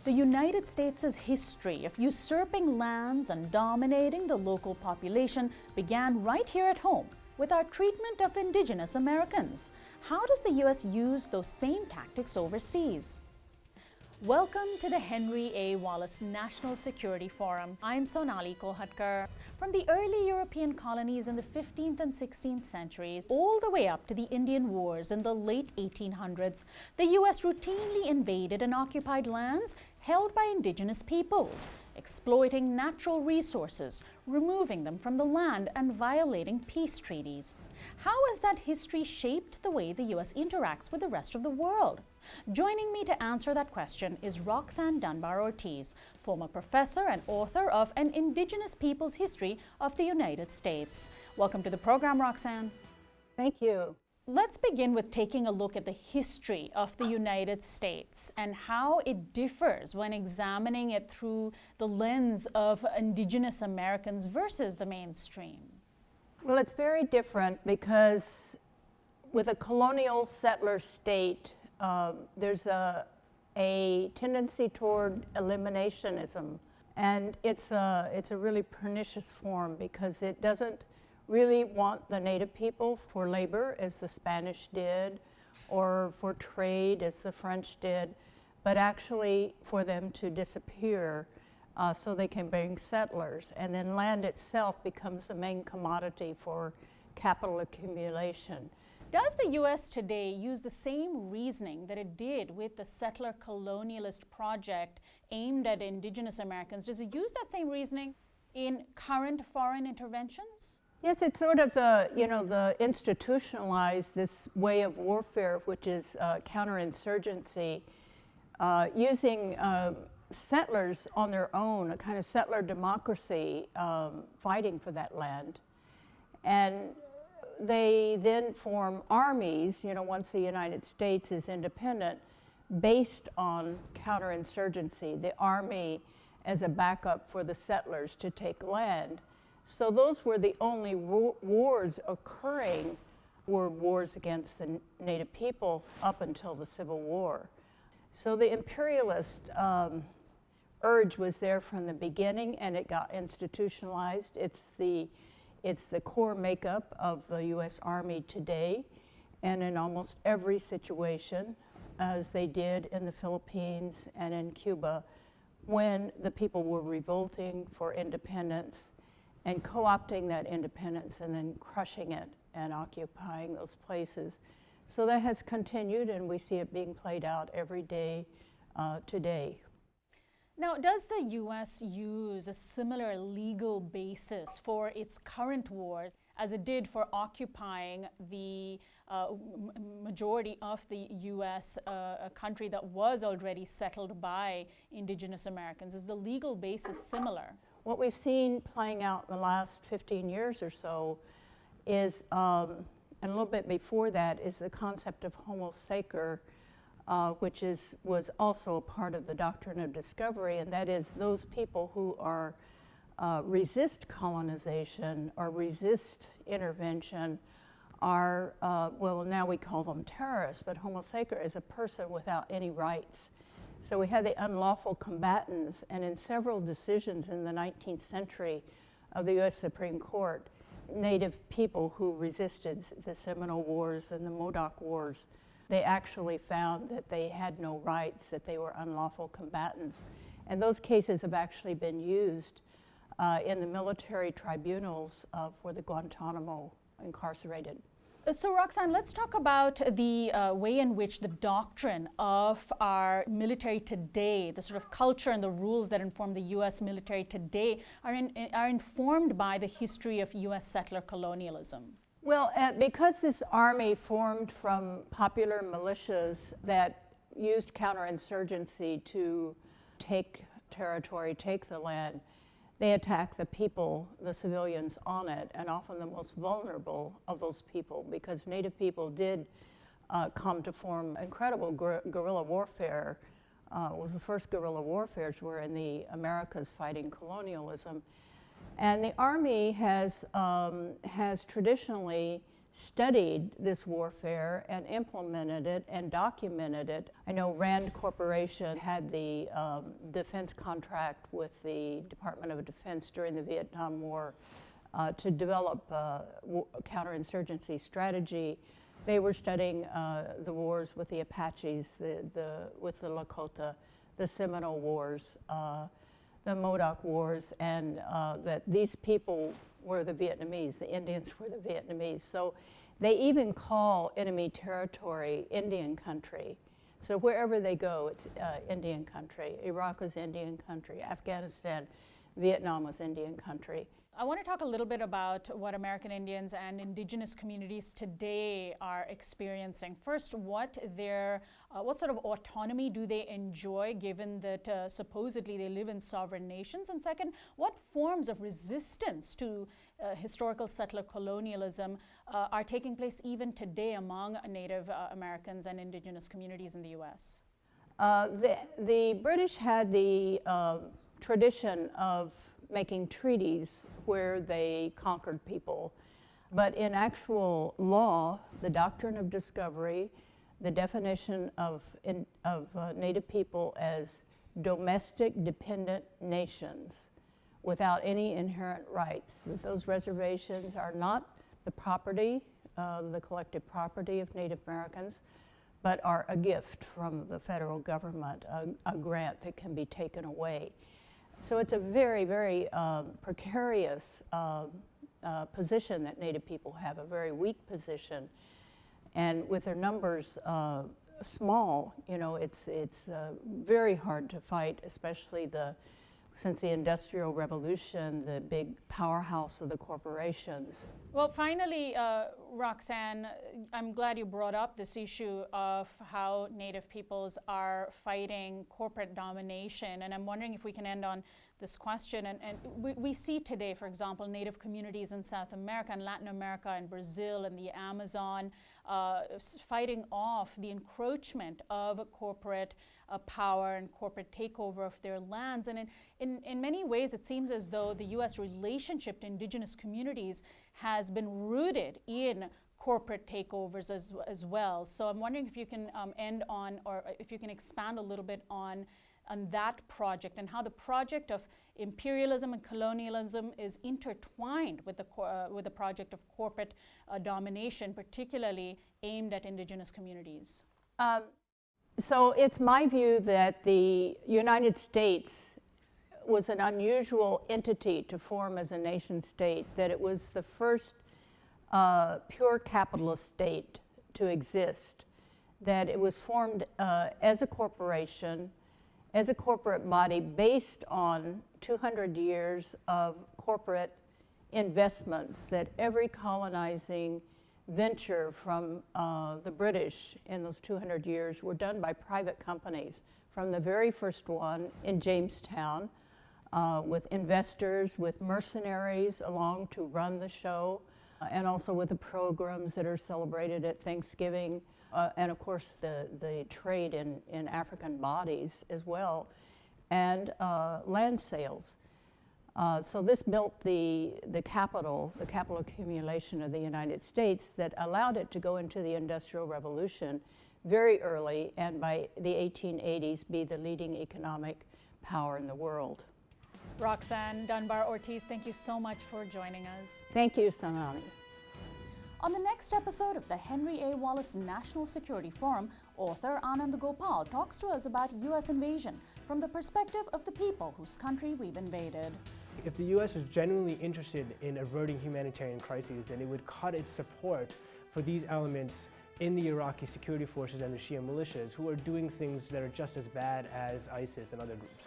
The United States' history of usurping lands and dominating the local population began right here at home with our treatment of indigenous Americans. How does the U.S. use those same tactics overseas? Welcome to the Henry A. Wallace National Security Forum. I'm Sonali Kolhatkar. From the early European colonies in the 15th and 16th centuries, all the way up to the Indian Wars in the late 1800s, the U.S. routinely invaded and occupied lands held by indigenous peoples, exploiting natural resources, removing them from the land, and violating peace treaties. How has that history shaped the way the U.S. interacts with the rest of the world? Joining me to answer that question is Roxanne Dunbar Ortiz, former professor and author of An Indigenous People's History of the United States. Welcome to the program, Roxanne. Thank you. Let's begin with taking a look at the history of the United States and how it differs when examining it through the lens of indigenous Americans versus the mainstream. Well, it's very different because with a colonial settler state, there's a tendency toward eliminationism, and it's a really pernicious form because it doesn't really want the native people for labor as the Spanish did, or for trade as the French did, but actually for them to disappear so they can bring settlers. And then land itself becomes the main commodity for capital accumulation. Does the U.S. today use the same reasoning that it did with the settler colonialist project aimed at indigenous Americans? Does it use that same reasoning in current foreign interventions? Yes, it's sort of the institutionalized this way of warfare, which is counterinsurgency, using settlers on their own, a kind of settler democracy, fighting for that land. And they then form armies, once the United States is independent, based on counterinsurgency, the army as a backup for the settlers to take land. So those were the only wars occurring, were wars against the native people up until the Civil War. So the imperialist urge was there from the beginning, and it got institutionalized. It's the core makeup of the U.S. Army today, and in almost every situation, as they did in the Philippines and in Cuba, when the people were revolting for independence and co-opting that independence and then crushing it and occupying those places. So that has continued, and we see it being played out every day today. Now, does the U.S. use a similar legal basis for its current wars as it did for occupying the majority of the U.S., a country that was already settled by indigenous Americans? Is the legal basis similar? What we've seen playing out in the last 15 years or so is, and a little bit before that, is the concept of homo sacer, which was also a part of the doctrine of discovery, and that is those people who are resist colonization or resist intervention are, well, now we call them terrorists, but homo sacer is a person without any rights. So we had the unlawful combatants, and in several decisions in the 19th century of the U.S. Supreme Court, native people who resisted the Seminole Wars and the Modoc Wars, they actually found that they had no rights, that they were unlawful combatants. And those cases have actually been used in the military tribunals for the Guantanamo incarcerated. So Roxanne, let's talk about the way in which the doctrine of our military today, the sort of culture and the rules that inform the U.S. military today are informed by the history of U.S. settler colonialism. Well, because this army formed from popular militias that used counterinsurgency to take territory, take the land, they attack the people, the civilians on it, and often the most vulnerable of those people, because native people did come to form incredible guerrilla warfare. It was the first guerrilla warfares were in the Americas fighting colonialism. And the Army has traditionally studied this warfare and implemented it and documented it. I know Rand Corporation had the defense contract with the Department of Defense during the Vietnam War to develop counterinsurgency strategy. They were studying the wars with the Apaches, with the Lakota, the Seminole Wars, the Modoc Wars, and that these people were the Vietnamese, the Indians were the Vietnamese. So they even call enemy territory Indian country. So wherever they go, it's Indian country. Iraq was Indian country. Afghanistan, Vietnam was Indian country. I want to talk a little bit about what American Indians and indigenous communities today are experiencing. First, what sort of autonomy do they enjoy, given that supposedly they live in sovereign nations? And second, what forms of resistance to historical settler colonialism are taking place even today among Native Americans and indigenous communities in the U.S.? The British had the tradition of making treaties where they conquered people. But in actual law, the doctrine of discovery, the definition of Native people as domestic dependent nations without any inherent rights, that those reservations are not the property, the collective property of Native Americans, but are a gift from the federal government, a grant that can be taken away. So it's a very, very precarious position that Native people have, a very weak position. And with their numbers small, you know, it's very hard to fight, especially since the Industrial Revolution, the big powerhouse of the corporations. Well, finally, Roxanne, I'm glad you brought up this issue of how Native peoples are fighting corporate domination, and I'm wondering if we can end on this question. And we see today, for example, Native communities in South America and Latin America and Brazil and the Amazon fighting off the encroachment of corporate power and corporate takeover of their lands. And in many ways, it seems as though the U.S. relationship to indigenous communities has been rooted in corporate takeovers as well. So I'm wondering if you can end on, or if you can expand a little bit on that project and how the project of imperialism and colonialism is intertwined with the project of corporate domination, particularly aimed at indigenous communities. So it's my view that the United States was an unusual entity to form as a nation state, that it was the first pure capitalist state to exist, that it was formed as a corporation, as a corporate body based on 200 years of corporate investments, that every colonizing venture from the British in those 200 years were done by private companies, from the very first one in Jamestown, with investors, with mercenaries along to run the show, and also with the programs that are celebrated at Thanksgiving, and of course the trade in African bodies as well, and land sales. So this built the capital accumulation of the United States that allowed it to go into the Industrial Revolution very early, and by the 1880s be the leading economic power in the world. Roxanne Dunbar Ortiz, thank you so much for joining us. Thank you, Sanani. On the next episode of the Henry A. Wallace National Security Forum, author Anand Gopal talks to us about U.S. invasion from the perspective of the people whose country we've invaded. If the U.S. was genuinely interested in averting humanitarian crises, then it would cut its support for these elements in the Iraqi security forces and the Shia militias, who are doing things that are just as bad as ISIS and other groups.